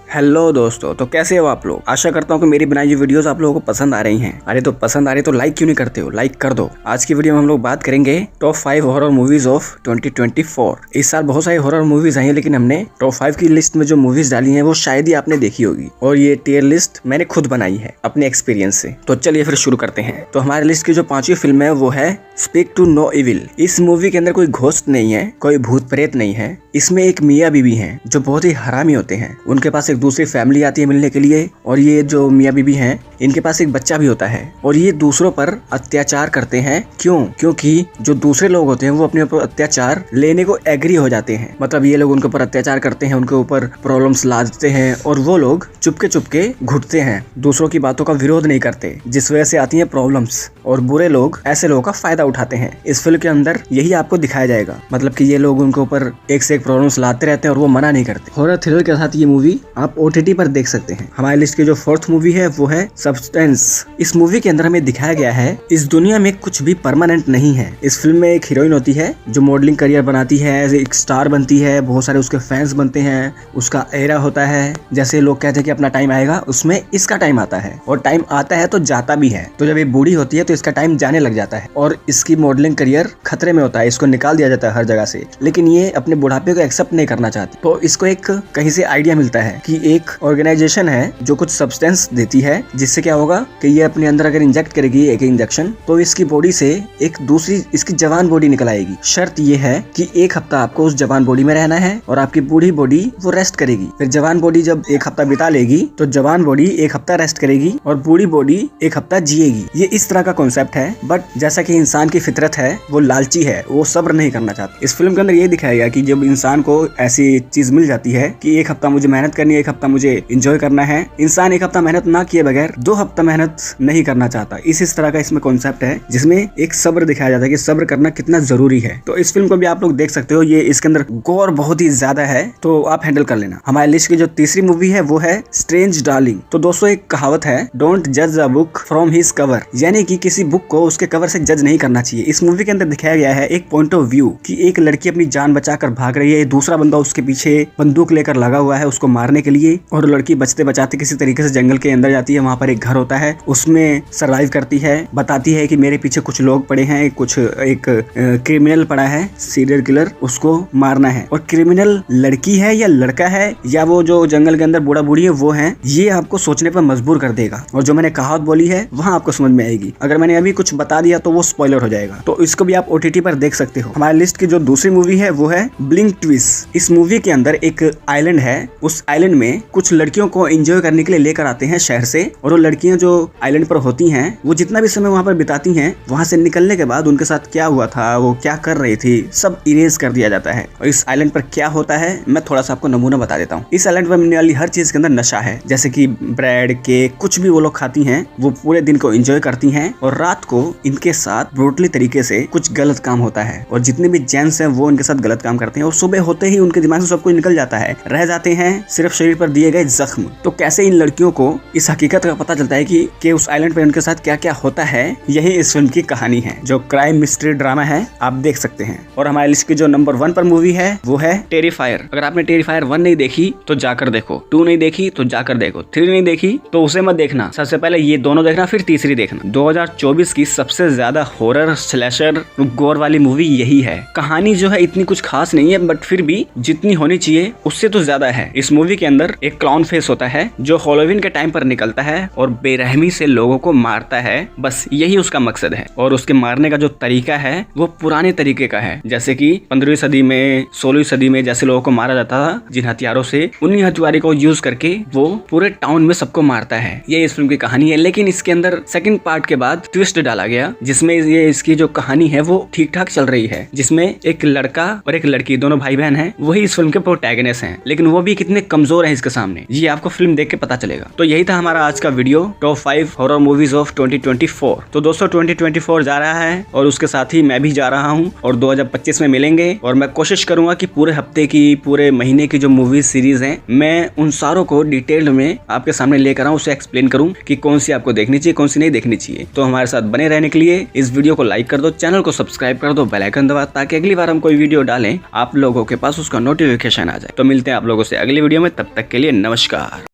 Hello दोस्तों, तो कैसे हो आप लोग। आशा करता हूँ कि मेरी बनाई हुई वीडियोस आप लोगों को पसंद आ रही हैं। अरे तो पसंद आ रही तो लाइक क्यों नहीं करते हो, लाइक कर दो। आज की वीडियो में हम लोग बात करेंगे टॉप 5 हॉरर मूवीज ऑफ 2024। इस साल बहुत सारी हॉरर मूवीज आई हैं, लेकिन हमने टॉप 5 की लिस्ट में जो मूवीज डाली हैं वो शायद ही आपने देखी होगी, और ये टियर लिस्ट मैंने खुद बनाई है अपने एक्सपीरियंस से। तो चलिए फिर शुरू करते हैं। तो हमारी लिस्ट की जो 5वीं फिल्म है वो है स्पीक टू नो इविल। इस मूवी के अंदर कोई घोस्ट नहीं है, कोई भूत प्रेत नहीं है। इसमें एक मियाँ बीबी हैं जो बहुत ही हरामी होते हैं। उनके पास एक दूसरी फैमिली आती है मिलने के लिए, और ये जो मियाँ बीबी हैं इनके पास एक बच्चा भी होता है, और ये दूसरों पर अत्याचार करते हैं। क्योंकि जो दूसरे लोग होते हैं वो अपने ऊपर अत्याचार लेने को एग्री हो जाते हैं। मतलब ये लोग उनके ऊपर अत्याचार करते हैं, उनके ऊपर प्रॉब्लम्स लादते हैं, और वो लोग चुपके घुटते हैं, दूसरों की बातों का विरोध नहीं करते, जिस वजह से आती है प्रॉब्लम्स, और बुरे लोग ऐसे लोगों का फायदा उठाते हैं। इस फिल्म के अंदर यही आपको दिखाया जाएगा। मतलब कि ये लोग उनके ऊपर एक से एक प्रॉब्लम्स लाते रहते हैं और वो मना नहीं करते। हॉरर थ्रिलर के साथ ये मूवी आप OTT पर देख सकते हैं। हमारी लिस्ट की जो 4th मूवी है वो है सब्सटेंस। इस मूवी के अंदर हमें दिखाया गया है इस दुनिया में कुछ भी परमानेंट नहीं है। इस फिल्म में एक हीरोइन होती है जो मॉडलिंग करियर बनाती है, एक स्टार बनती है, बहुत सारे उसके फैंस बनते हैं, उसका एरा होता है। जैसे लोग कहते हैं कि अपना टाइम आएगा, उसमें इसका टाइम आता है, और टाइम आता है तो जाता भी है। तो जब ये बूढ़ी होती है तो इसका टाइम जाने लग जाता है, और इसकी मॉडलिंग करियर खतरे में होता है। इसको निकाल दिया जाता है हर जगह से, लेकिन ये अपने बुढ़ापे को एक्सेप्ट नहीं करना चाहती। तो इसको एक कहीं से आइडिया मिलता है कि एक ऑर्गेनाइजेशन है जो कुछ सब्सटेंस देती है, जिससे क्या होगा कि ये अपने अंदर अगर इंजेक्ट करेगी एक इंजेक्शन, तो इसकी बॉडी से एक दूसरी इसकी जवान बॉडी निकल आएगी। शर्त ये है कि 1 हफ्ता आपको उस जवान बॉडी में रहना है, और आपकी बूढ़ी बॉडी वो रेस्ट करेगी। फिर जवान बॉडी जब 1 हफ्ता बिता लेगी तो जवान बॉडी 1 हफ्ता रेस्ट करेगी, और बूढ़ी बॉडी 1 हफ्ता जिएगी। ये इस तरह का कॉन्सेप्ट है। बट जैसा कि इंसान की फितरत है, वो लालची है, वो सब्र नहीं करना चाहता। इस फिल्म के अंदर ये दिखाया गया कि जब इंसान को ऐसी चीज मिल जाती है कि 1 हफ्ता मुझे मेहनत करनी है, 1 हफ्ता मुझे एंजॉय करना है, इंसान 1 हफ्ता मेहनत ना किए बगैर 2 हफ्ता मेहनत नहीं करना चाहता। इस तरह का इसमें कॉन्सेप्ट है, जिसमें एक सब्र दिखाया जाता है कि सब्र करना कितना जरूरी है। तो इस फिल्म को भी आप लोग देख सकते हो। ये इसके अंदर गोर बहुत ही ज्यादा है, तो आप हैंडल कर लेना। हमारी लिस्ट की जो 3री मूवी है वो है स्ट्रेंज डार्लिंग। तो दोस्तों, एक कहावत है, डोंट जज a book from his cover, यानी कि किसी बुक को उसके कवर से जज नहीं करना चाहिए। इस मूवी के अंदर दिखाया गया है एक पॉइंट ऑफ व्यू कि एक लड़की अपनी जान बचाकर भाग रही है, दूसरा बंदा उसके पीछे बंदूक लेकर लगा हुआ है उसको मारने के लिए, और लड़की बचते बचाते किसी तरीके से जंगल के अंदर जाती है। वहाँ पर एक घर होता है, उसमें सरवाइव करती है, बताती है कि मेरे पीछे कुछ लोग पड़े हैं, कुछ एक क्रिमिनल पड़ा है, सीरियल किलर, उसको मारना है। और क्रिमिनल लड़की है या लड़का है, या वो जो जंगल के अंदर बूढ़ा बूढ़ी है वो है, ये आपको सोचने पर मजबूर कर देगा। और जो मैंने कहावत बोली है वहाँ आपको समझ में आएगी। अगर मैंने अभी कुछ बता दिया तो वो स्पॉइलर हो जाएगा। तो इसको भी आप OTT पर देख सकते हो। हमारी लिस्ट की जो 2री मूवी है वो है ब्लिंक ट्विस्ट। इस मूवी के अंदर एक आइलैंड है, उस आइलैंड में कुछ लड़कियों को एंजॉय करने के लिए लेकर आते हैं शहर से, और वो लड़कियां जो आइलैंड पर होती हैं वो जितना भी समय वहाँ पर बिताती हैं, वहाँ से निकलने के बाद उनके साथ क्या हुआ था, वो क्या कर रही थी, सब इरेज कर दिया जाता है। और इस आइलैंड पर क्या होता है मैं थोड़ा सा आपको नमूना बता देता हूँ। इस आइलैंड पर मिलने वाली हर चीज के अंदर नशा है, जैसे कि ब्रेड, केक, कुछ भी वो लोग खाती हैं, वो पूरे दिन को एंजॉय करती हैं, और रात को इनके साथ ब्रूटली तरीके से कुछ गलत काम होता है, और जितने भी जेंट्स हैं वो इनके साथ गलत काम करते हैं, और सुबह होते ही उनके दिमाग से सब कुछ निकल जाता है, रह जाते हैं सिर्फ शरीर पर दिए गए जख्म। तो कैसे इन लड़कियों को इस हकीकत का पता चलता है कि उस आइलैंड पर उनके साथ क्या क्या होता है, यही इस फिल्म की कहानी है, जो क्राइम मिस्ट्री ड्रामा है, आप देख सकते हैं। और हमारी लिस्ट की जो नंबर 1 पर मूवी है वो है टेरिफायर। अगर आपने टेरिफायर 1 नहीं देखी तो जाकर देखो, 2 नहीं देखी तो जाकर देखो, 3 नहीं देखी तो उसे मत देखना, सबसे पहले ये दोनों देखना, फिर तीसरी देखना। 2024 की सबसे ज्यादा हॉरर स्लैशर गोर वाली मूवी यही है। कहानी जो है इतनी कुछ खास नहीं है, बट फिर भी जितनी होनी चाहिए उससे तो ज्यादा है। इस मूवी के अंदर एक क्लाउन फेस होता है जो हैलोवीन के टाइम पर निकलता है और बेरहमी से लोगों को मारता है, बस यही उसका मकसद है। और उसके मारने का जो तरीका है वो पुराने तरीके का है, जैसे कि 15वीं सदी में, 16वीं सदी में जैसे लोगों को मारा जाता था जिन हथियारों से, उन्हीं हथियारों को यूज करके वो पूरे टाउन में सबको मारता है। ये इस फिल्म की कहानी है। लेकिन इसके अंदर सेकंड पार्ट के बाद ट्विस्ट डाला गया, जिसमें ये इसकी जो कहानी है वो ठीक ठाक चल रही है, जिसमें एक लड़का और एक लड़की दोनों भाई बहन हैं, वही इस फिल्म के प्रोटैगनिस्ट हैं, लेकिन वो भी कितने कमजोर हैं इसके सामने, ये आपको फिल्म देख के पता चलेगा। तो यही था हमारा आज का video, top 5 horror movies of 2024। तो दोस्तों 2024 जा रहा है, और उसके साथ ही मैं भी जा रहा हूँ, और 2025 में मिलेंगे। और मैं कोशिश करूंगा कि पूरे हफ्ते की, पूरे महीने की जो मूवी सीरीज हैं, मैं उन सारों को डिटेल में आपके सामने लेकर आऊँ, उसे एक्सप्लेन करूँ कि कौन सी आपको देखनी चाहिए, कौन सी नहीं देखनी चाहिए। तो हमारे साथ बने रहने के लिए इस वीडियो को लाइक कर दो, चैनल को सब्सक्राइब कर दो, बेल आइकन दबा, ताकि अगली बार हम कोई वीडियो डालें आप लोग लोगों के पास उसका नोटिफिकेशन आ जाए। तो मिलते हैं आप लोगों से अगली वीडियो में, तब तक के लिए नमस्कार।